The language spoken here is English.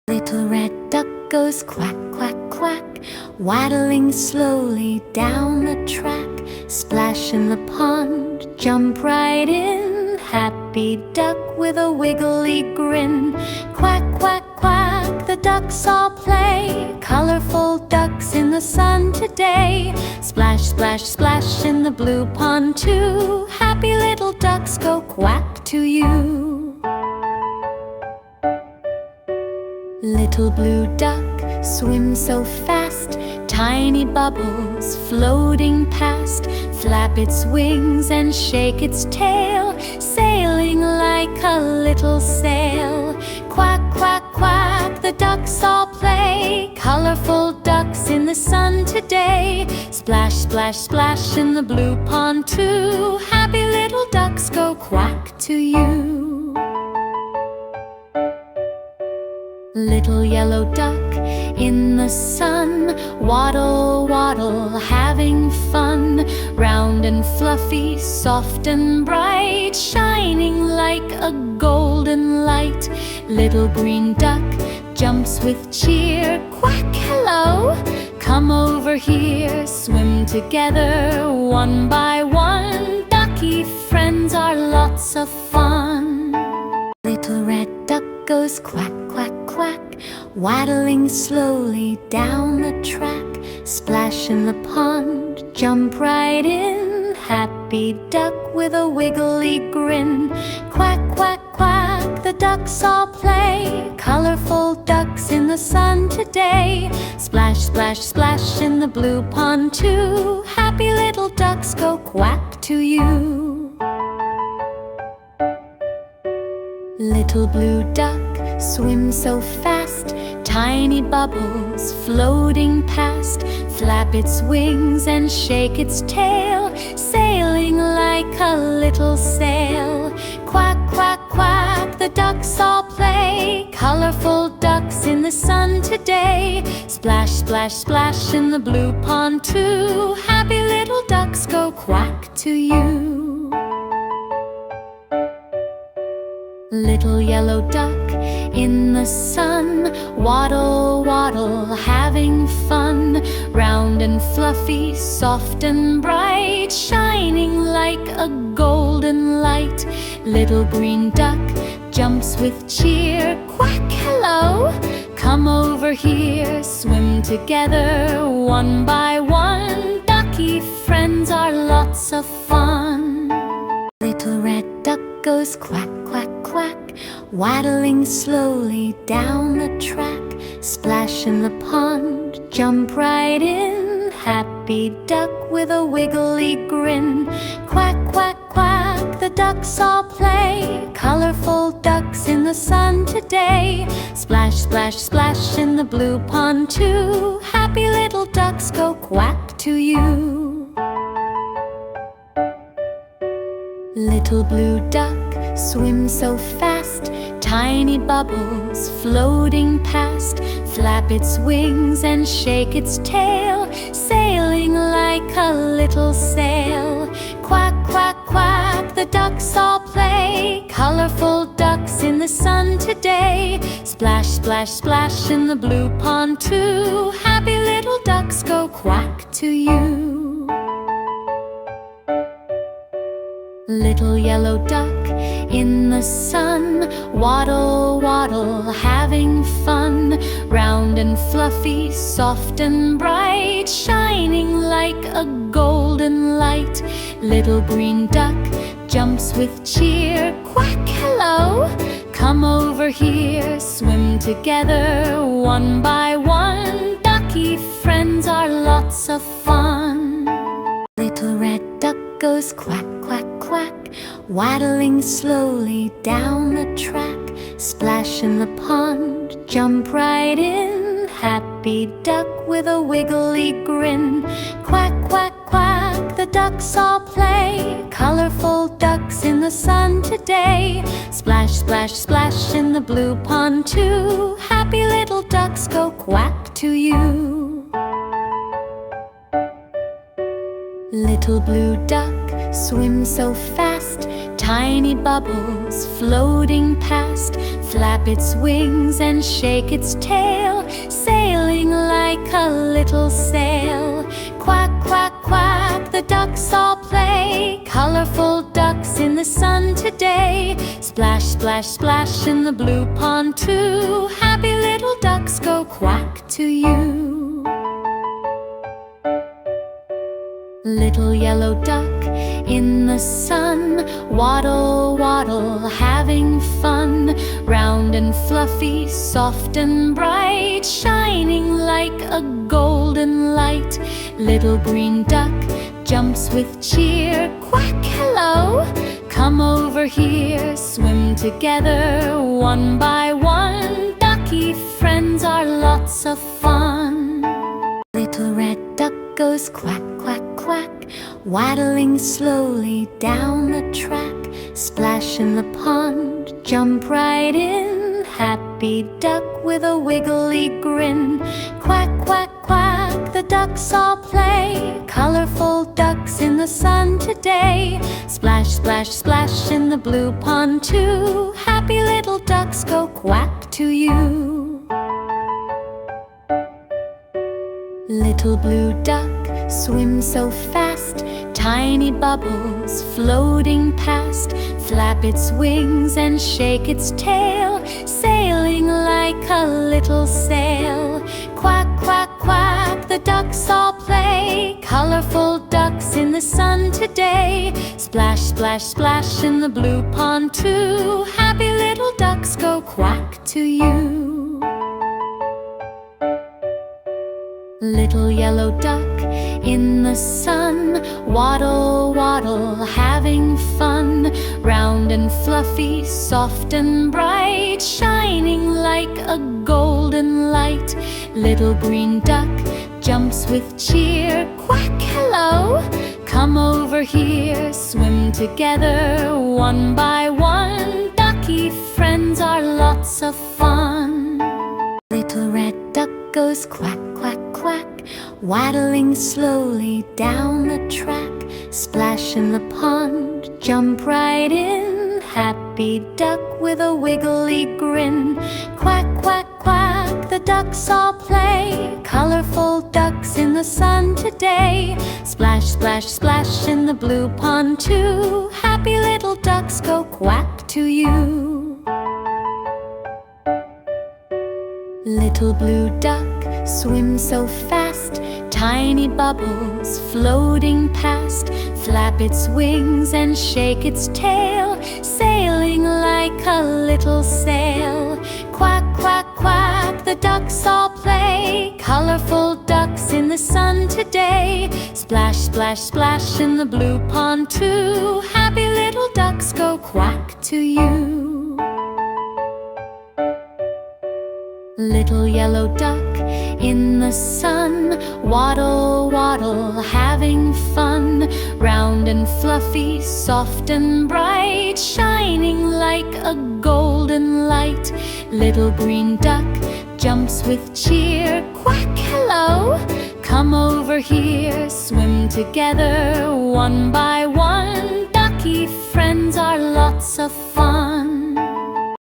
Little red duck goes quack, quack, quack, waddling slowly down the track. Splash in the pond, jump right in. Happy duck with a wiggly grin. Quack, quack, quack, the ducks all play. Colorful ducks in the sun today. Splash, splash, splash in the blue pond too. Happy little ducks go quack to you. Little blue duck swims so fast, tiny bubbles floating past. Flap its wings and shake its tail, sailing like a little sail. Quack, quack, quack, the ducks all play. Colorful ducks in the sun today. Splash, splash, splash in the blue pond too. Happy little ducks go quack to you. Little yellow duck in the sun, waddle, waddle, having fun. Round and fluffy, soft and bright, shining like a golden light. Little green duck jumps with cheer. Quack, hello, come over here. Swim together one by one. Ducky friends are lots of fun. Little red duck goes quack, quack, quack, waddling slowly down the track. Splash in the pond, jump right in. Happy duck with a wiggly grin. Quack, quack, quack, the ducks all play. Colorful ducks in the sun today. Splash, splash, splash in the blue pond too. Happy little ducks go quack to you. Little blue duck swims so fast, tiny bubbles floating past. Flap its wings and shake its tail, sailing like a little sail. Quack, quack, quack, the ducks all play. Colorful ducks in the sun today. Splash, splash, splash in the blue pond too. Happy little ducks go quack to you. Little yellow duck in the sun, waddle, waddle, having fun. Round and fluffy, soft and bright, shining like a golden light. Little green duck jumps with cheer. Quack, hello, come over here. Swim together one by one. Ducky friends are lots of fun. Little red duck goes quack, quack, quack, waddling slowly down the track. Splash in the pond, jump right in. Happy duck with a wiggly grin. Quack, quack, quack, the ducks all play. Colorful ducks in the sun today. Splash, splash, splash in the blue pond too. Happy little ducks go quack to you. Little blue duck swims so fast, tiny bubbles floating past. Flap its wings and shake its tail, sailing like a little sail. Quack, quack, quack, the ducks all play. Colorful ducks in the sun today. Splash, splash, splash in the blue pond too. Happy little ducks go quack to you. Little yellow duck in the sun, waddle, waddle, having fun. Round and fluffy, soft and bright, shining like a golden light. Little green duck jumps with cheer. Quack, hello, come over here. Swim together one by one. Ducky friends are lots of fun. Little red duck goes quack, quack, quack, waddling slowly down the track. Splash in the pond, jump right in. Happy duck with a wiggly grin. Quack, quack, quack, the ducks all play. Colorful ducks in the sun today. Splash, splash, splash in the blue pond too. Happy little ducks go quack to you. Little blue duck swims so fast, tiny bubbles floating past. flap its wings and shake its tail, sailing like a little sail. Quack, quack, quack, the ducks all play, colorful ducks in the sun today. Splash, splash, splash in the blue pond too, happy little ducks go quack to you. Little yellow duck in the sun, waddle, waddle, having fun. Round and fluffy, soft and bright, shining like a golden light. Little green duck jumps with cheer, quack, hello, come over here. Swim together one by one, ducky friends are lots of fun. Little red duck goes quack, quack, quack, waddling slowly down the track. Splash in the pond, jump right in, happy duck with a wiggly grin. Quack, quack, quack, the ducks all play, colorful ducks in the sun today. Splash, splash, splash in the blue pond too, happy little ducks go quack to you. Little blue duck swims so fast, tiny bubbles floating past. Flap its wings and shake its tail, sailing like a little sail. Quack, quack, quack, the ducks all play, colorful ducks in the sun today. Splash, splash, splash in the blue pond too, happy little ducks go quack to you. Little yellow duck in the sun, waddle, waddle, having fun. Round and fluffy, soft and bright, shining like a golden light. Little green duck jumps with cheer, quack, hello, come over here. Swim together one by one, ducky friends are lots of fun. Little red duck goes quack, quack, quack, waddling slowly down the track. Splash in the pond, jump right in, happy duck with a wiggly grin. Quack, quack, quack, the ducks all play, colorful ducks in the sun today. Splash, splash, splash in the blue pond too, happy little ducks go quack to you. Little blue duck swims so fast, tiny bubbles floating past. Flap its wings and shake its tail, sailing like a little sail. Quack, quack, quack, the ducks all play, colorful ducks in the sun today. Splash, splash, splash in the blue pond too, happy little ducks go quack to you. Little yellow duck in the sun, waddle, waddle, having fun. Round and fluffy, soft and bright, shining like a golden light. Little green duck jumps with cheer, quack, hello, come over here. Swim together one by one, ducky friends are lots of fun.